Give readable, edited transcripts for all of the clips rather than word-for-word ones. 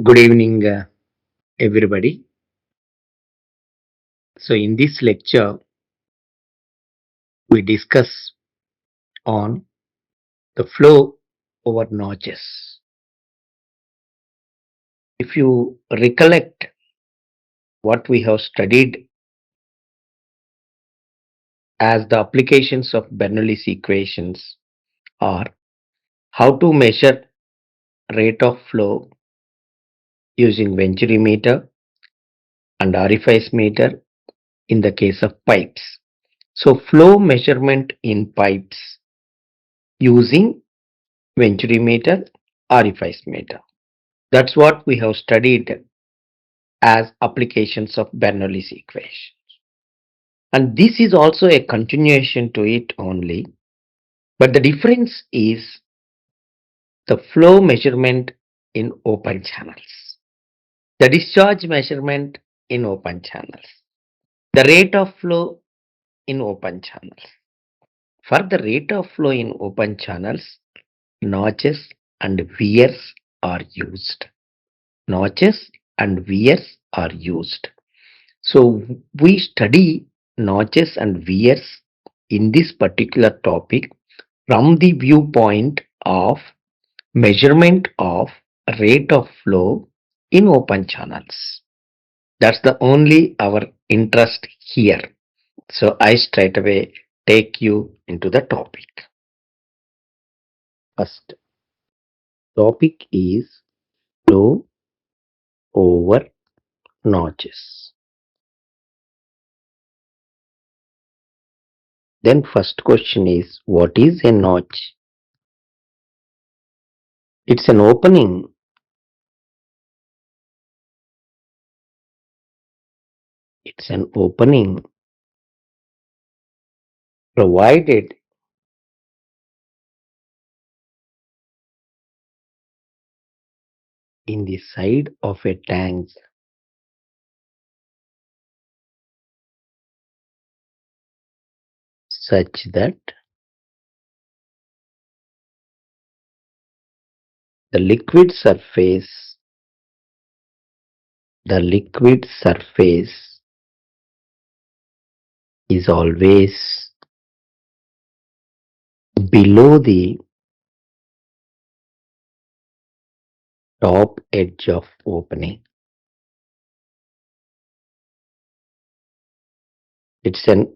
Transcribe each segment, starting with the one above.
Good evening, everybody. So, in this lecture, we discuss on the flow over notches. If you recollect what we have studied as the applications of Bernoulli's equations are how to measure rate of flow using venturi meter and orifice meter in the case of pipes. So, flow measurement in pipes using venturi meter, orifice meter. That's what we have studied as applications of Bernoulli's equation. And this is also a continuation to it only, but the difference is the flow measurement in open channels, the discharge measurement in open channels, the rate of flow in open channels. For the rate of flow in open channels, notches and weirs are used. Notches and weirs are used. So we study notches and weirs in this particular topic from the viewpoint of measurement of rate of flow in open channels. That's the only our interest here. So I straight away take you into the topic. First topic is flow over notches. Then first question is, what is a notch? It's an opening. It's an opening provided in the side of a tank such that the liquid surface is always below the top edge of opening. It's an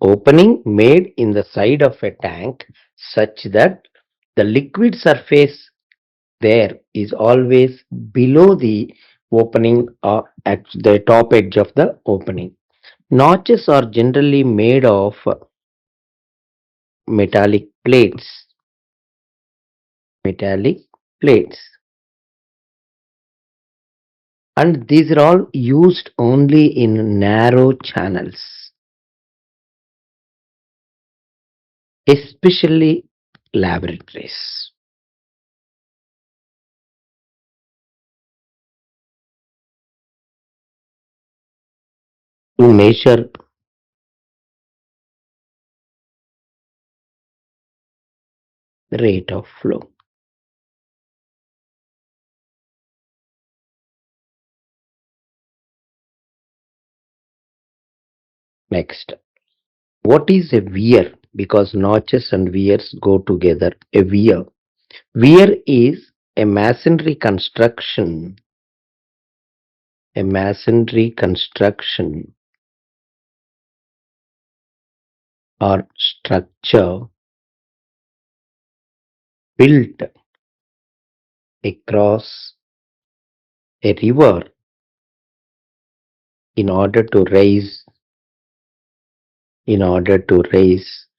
opening made in the side of a tank such that the liquid surface there is always below the opening or at the top edge of the opening. Notches are generally made of metallic plates. Metallic plates. And these are all used only in narrow channels, especially laboratories. To measure the rate of flow. Next, what is a weir? Because notches and weirs go together. A weir. Weir is a masonry construction. A masonry construction or structure built across a river in order to raise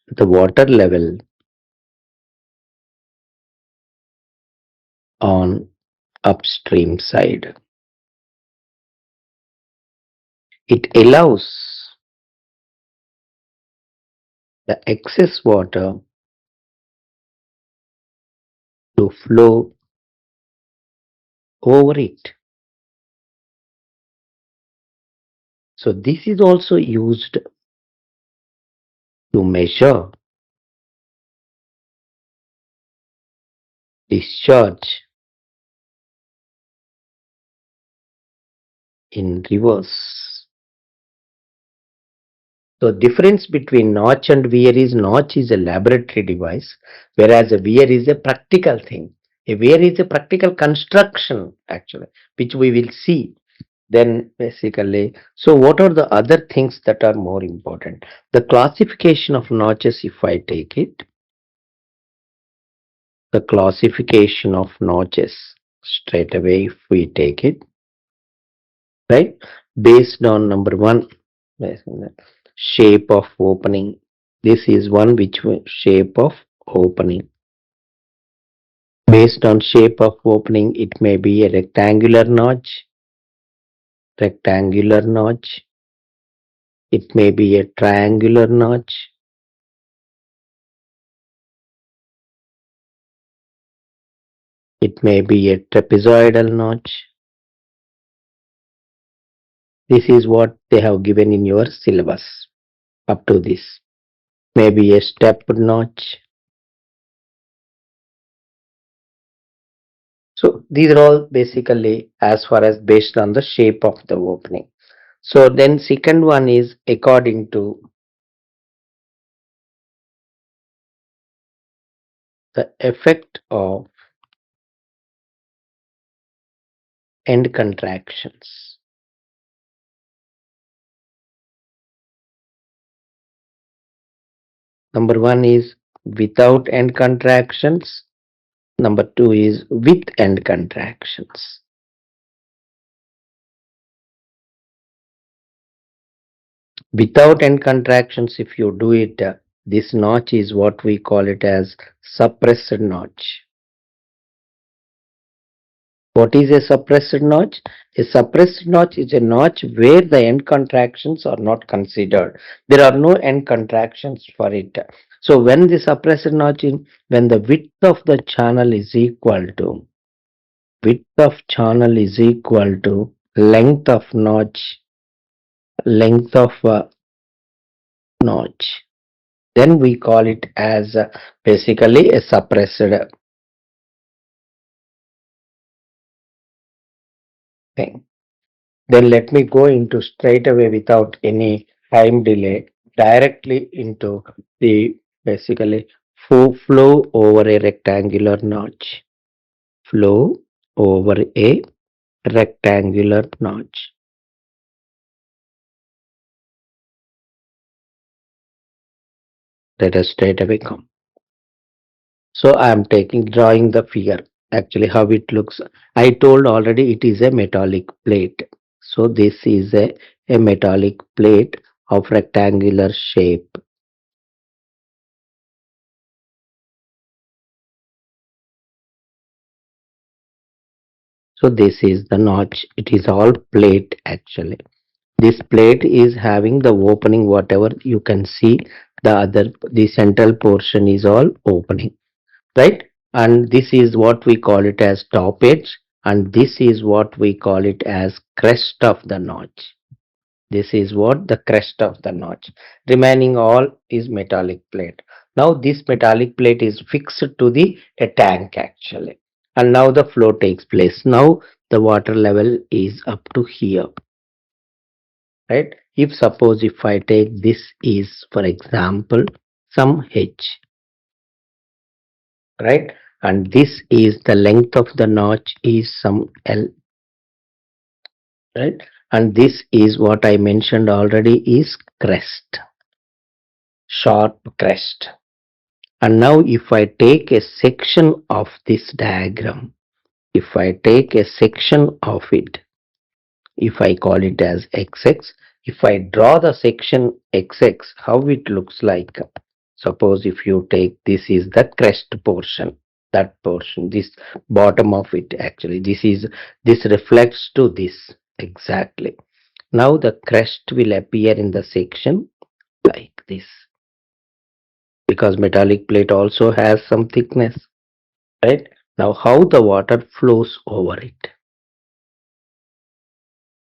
the water level on upstream side. It allows the excess water to flow over it. So this is also used to measure discharge in reverse. So difference between notch and weir is notch is a laboratory device, whereas a weir is a practical thing. A weir is a practical construction actually, which we will see. Then basically, so what are the other things that are more important? The classification of notches, if I take it, the classification of notches straight away, if we take it, right, based on number one, based on the shape of opening. This is one which shape of opening. Based on shape of opening, it may be a rectangular notch, it may be a triangular notch, it may be a trapezoidal notch. This is what they have given in your syllabus up to this. Maybe a stepped notch. So these are all basically as far as based on the shape of the opening. So then second one is according to the effect of end contractions. Number one is without end contractions. Number two is with end contractions. Without end contractions, if you do it, this notch is what we call it as suppressed notch. What is a suppressed notch? A suppressed notch is a notch where the end contractions are not considered. There are no end contractions for it. So when the suppressed notch in, when the width of the channel is equal to length of notch, then we call it as basically a suppressed thing. Then let me go into straight away without any time delay directly into the basically flow over a rectangular notch. Flow over a rectangular notch. Let us straight away come. So I am drawing the figure. Actually, how it looks. I told already it is a metallic plate. So this is a metallic plate of rectangular shape. So this is the notch. It is all plate actually. This plate is having the opening, whatever you can see, the central portion is all opening, right? And this is what we call it as top edge, and this is what we call it as crest of the notch. This is what the crest of the notch. Remaining all is metallic plate. Now this metallic plate is fixed to the a tank actually. And now the flow takes place. Now the water level is up to here. Right? If suppose if I take this is for example some H, right? And this is the length of the notch is some L, right? And this is what I mentioned already is crest, sharp crest. And now if I take a section of this diagram, if I take a section of it, if I call it as XX, if I draw the section XX, how it looks like. Suppose if you take this is the crest portion, that portion, this bottom of it actually, this reflects to this exactly. Now the crest will appear in the section like this because metallic plate also has some thickness, right? Now how the water flows over it.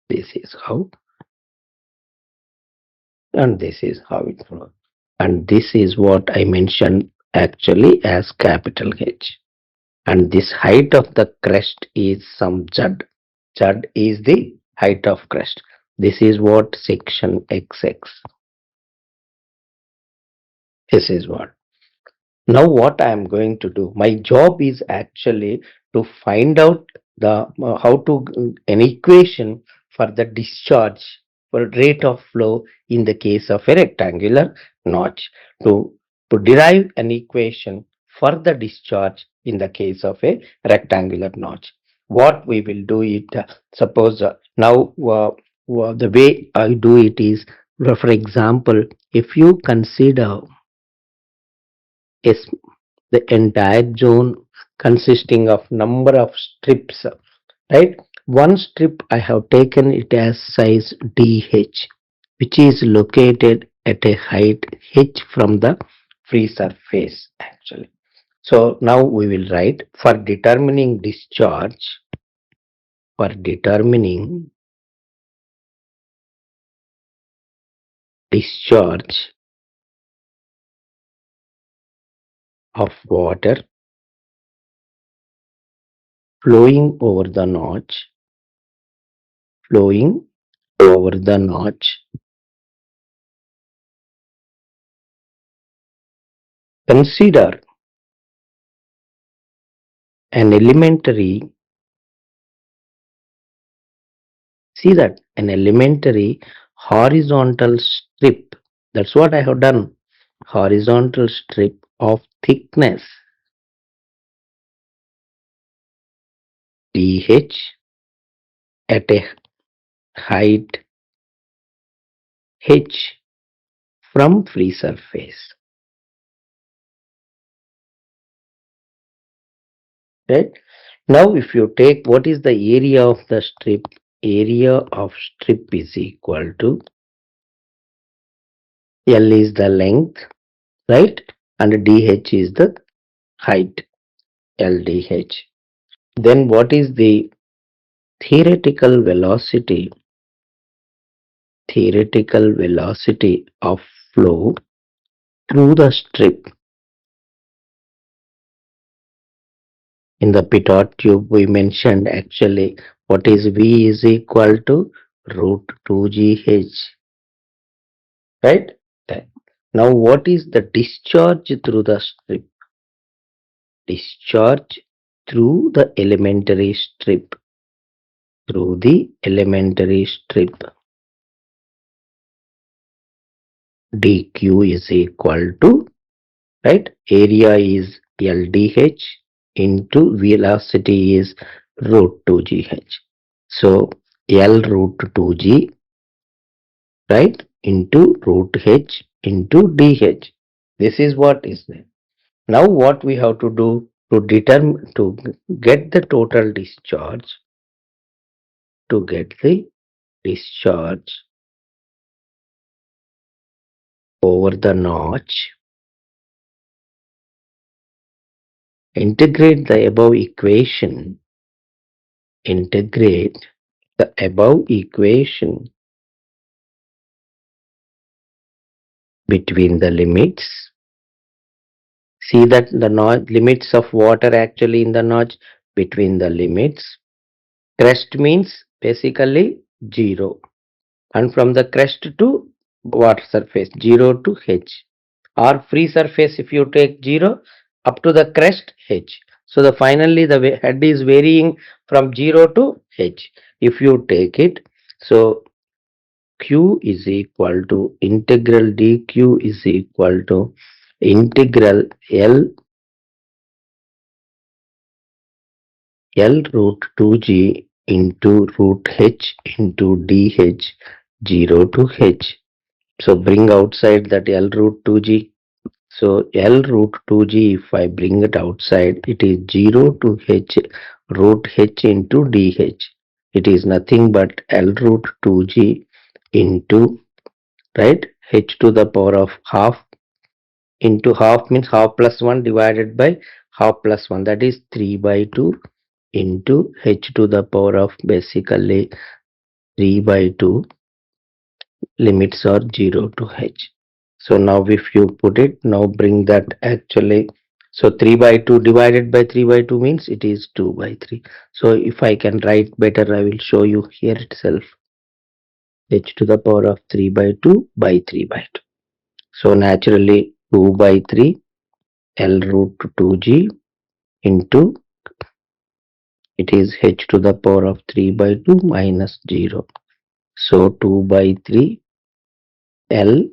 This is how, and this is how it flows. And this is what I mentioned actually as capital H. And this height of the crest is some Z. Z is the height of crest. This is what section XX. This is what. Now what I am going to do, my job is actually to find out the how to an equation for the discharge for rate of flow in the case of a rectangular notch, to derive an equation for the discharge in the case of a rectangular notch. What we will do it, suppose now the way I do it is, for example, if you consider a the entire zone consisting of number of strips, right? One strip I have taken it as size dh, which is located at a height h from the free surface actually. So now we will write, for determining discharge, for determining discharge of water flowing over the notch, flowing over the notch, consider an elementary, see that an elementary horizontal strip, that's what I have done, horizontal strip of thickness dh at a height h from free surface, right? Now if you take what is the area of the strip, area of strip is equal to L is the length, right? And dh is the height, LDH. Then what is the theoretical velocity, theoretical velocity of flow through the strip? In the pitot tube we mentioned actually what is V is equal to root 2GH, right? Okay. Now what is the discharge through the strip? Discharge through the elementary strip, through the elementary strip, dq is equal to, right, area is LDH into velocity is root 2GH. So L root 2G, right, into root H into DH. This is what is there. Now what we have to do to determine, to get the total discharge, to get the discharge over the notch, integrate the above equation, integrate the above equation between the limits. See that the limits of water actually in the notch, between the limits. Crest means basically 0, and from the crest to water surface 0 to h, or free surface if you take 0 up to the crest h. So the finally the head is varying from 0 to h if you take it. So q is equal to integral dq is equal to integral L root 2g into root h into dh 0 to h. So bring outside that L root 2g. So L root 2g, if I bring it outside, it is 0 to h root h into dh. It is nothing but L root 2g into, right, h to the power of half, into half means half plus 1 divided by half plus 1, that is 3 by 2 into h to the power of basically 3 by 2, limits are 0 to h. So now if you put it, now bring that actually So 3 by 2 divided by 3 by 2 means it is 2 by 3. So if I can write better, I will show you here itself. H to the power of 3 by 2 by 3 by 2. So naturally 2 by 3 L root 2G into it is H to the power of 3 by 2 minus 0. So 2 by 3 L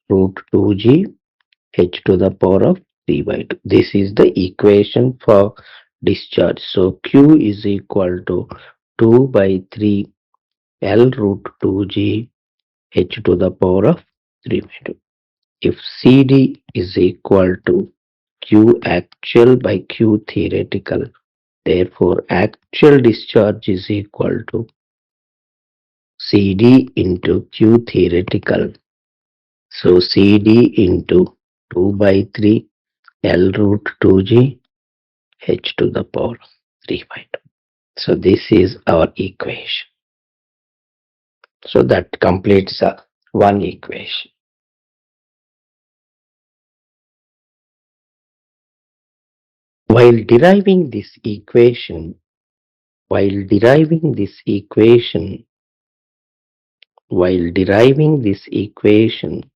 root 2G H to the power of 3 by 2. This is the equation for discharge. So Q is equal to 2 by 3 L root 2G H to the power of 3 by 2. If CD is equal to Q actual by Q theoretical, therefore actual discharge is equal to CD into Q theoretical. So CD into 2 by 3 L root 2G H to the power of 3 by 2. So this is our equation. So that completes one equation. While deriving this equation, while deriving this equation, while deriving this equation,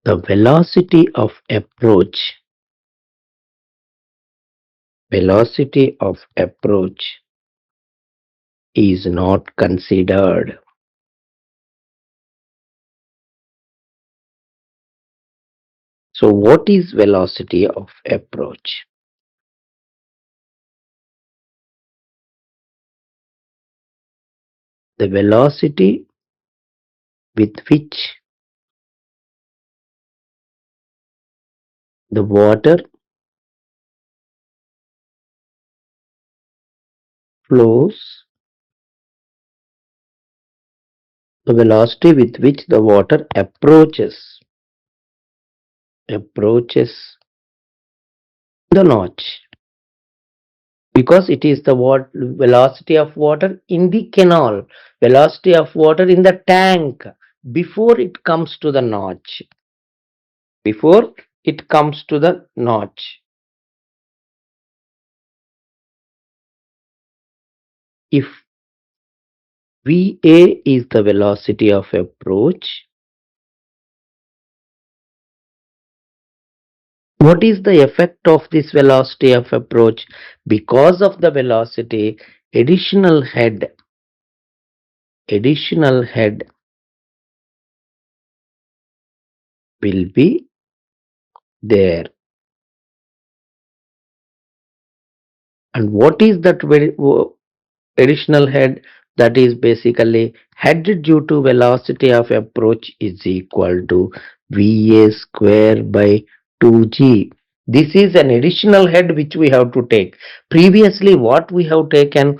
the velocity of approach is not considered. So what is velocity of approach? The velocity with which the water flows, the velocity with which the water approaches the notch, because it is the velocity of water in the canal, velocity of water in the tank before it comes to the notch, before it comes to the notch. If VA is the velocity of approach, what is the effect of this velocity of approach? Because of the velocity, additional head will be there. And what is that additional head? That is basically head due to velocity of approach is equal to VA square by 2G. This is an additional head which we have to take. Previously what we have taken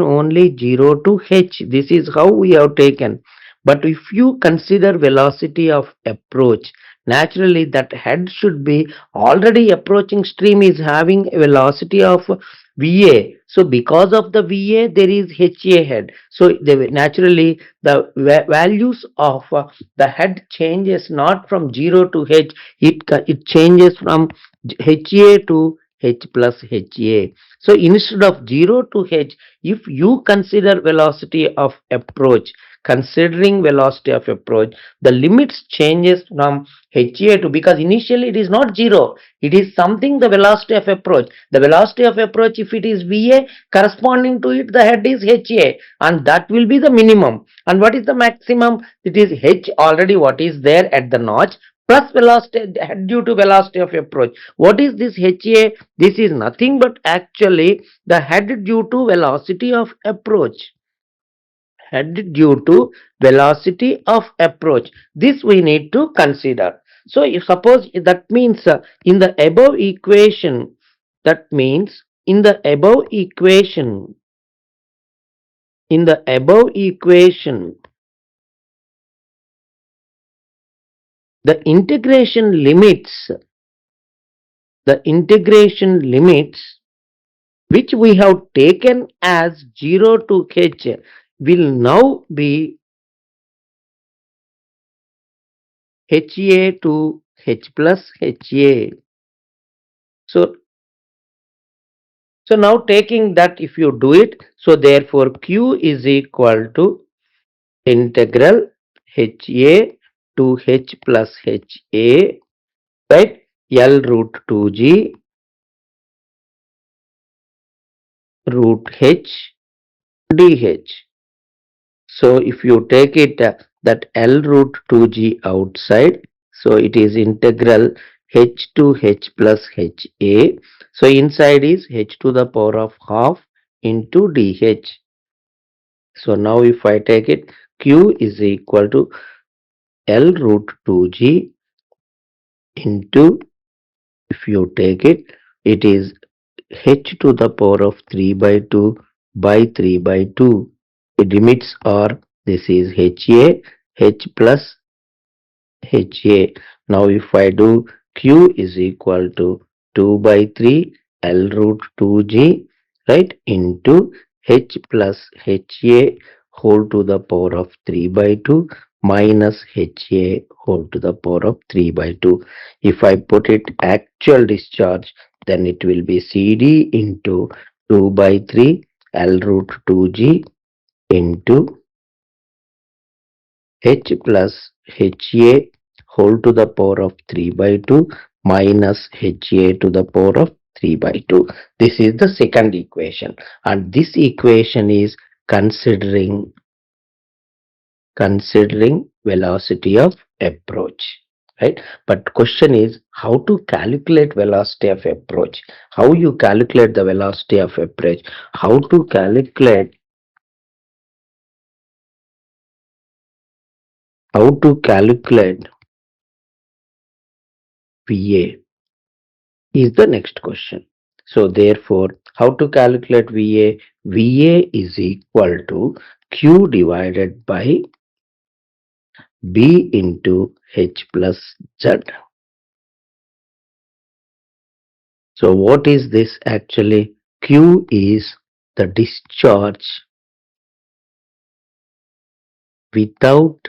only 0 to H. This is how we have taken. But if you consider velocity of approach, naturally that head should be already approaching stream is having a velocity of VA. So because of the VA, there is HA head. So naturally the values of the head changes not from 0 to H. It changes from HA to H plus HA. So instead of 0 to H, if you consider velocity of approach, considering velocity of approach, the limits changes from HA to, because initially it is not 0, it is something the velocity of approach. The velocity of approach, if it is VA, corresponding to it, the head is HA, and that will be the minimum. And what is the maximum? It is H already what is there at the notch plus velocity due to velocity of approach. What is this HA? This is nothing but actually the head due to velocity of approach. Head due to velocity of approach. This we need to consider. So if suppose that means in the above equation, that means in the above equation, the integration limits which we have taken as 0 to H, will now be HA to H plus HA. So, so now taking that, if you do it, so therefore Q is equal to integral HA to H plus HA, right? L root 2G root H dH. So if you take it that L root 2G outside, so it is integral H to H plus HA. So inside is H to the power of half into dH. So now if I take it, Q is equal to L root 2G into, if you take it, it is H to the power of 3 by 2 by 3 by 2. The limits are, this is HA, H plus HA. Now if I do, Q is equal to 2 by 3 L root 2G, right, into H plus HA whole to the power of 3 by 2 minus HA whole to the power of 3 by 2. If I put it actual discharge, then it will be CD into 2 by 3 L root 2G into H plus HA whole to the power of 3 by 2 minus HA to the power of 3 by 2. This is the second equation, and this equation is considering velocity of approach, right? But question is how to calculate velocity of approach. How you calculate the velocity of approach? How to calculate VA is the next question. So therefore, how to calculate VA? VA is equal to Q divided by B into H plus Z. So what is this actually? Q is the discharge without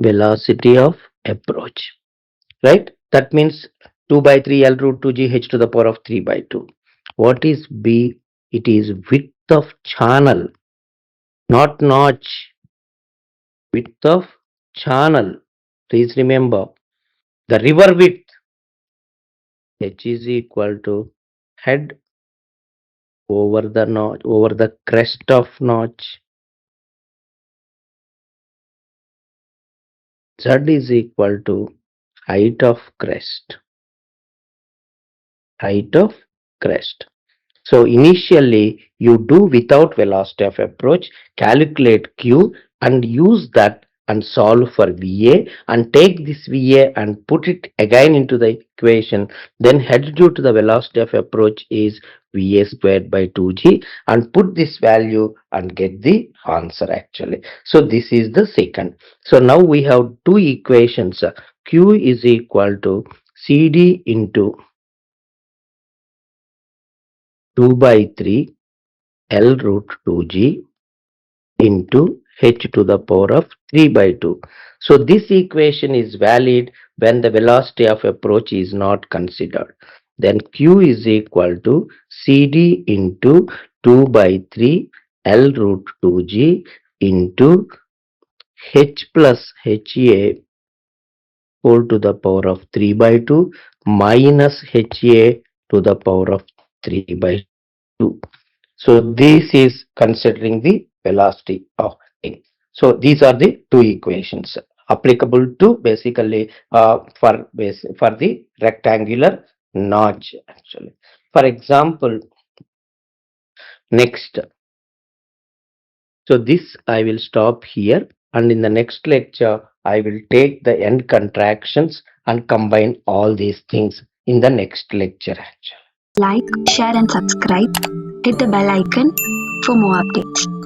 velocity of approach, right? That means 2 by 3 L root 2G H to the power of 3 by 2. What is B? It is width of channel, not notch. Width of channel. Please remember the river width. H is equal to head over the notch, over the crest of notch. Z is equal to height of crest. Height of crest. So initially you do without velocity of approach, calculate Q and use that and solve for VA and take this VA and put it again into the equation. Then head due to the velocity of approach is VA squared by 2G and put this value and get the answer actually. So this is the second. So now we have two equations. Q is equal to CD into 2 by 3 L root 2G into H to the power of 3 by 2. So this equation is valid when the velocity of approach is not considered. Then Q is equal to CD into 2 by 3 L root 2G into H plus HA whole to the power of 3 by 2 minus HA to the power of 3 by 2. So this is considering the velocity of thing. So these are the two equations applicable to basically for the rectangular notch actually. For example, next. So this I will stop here, and in the next lecture I will take the end contractions and combine all these things in the next lecture actually. Like, share and subscribe. Hit the bell icon for more updates.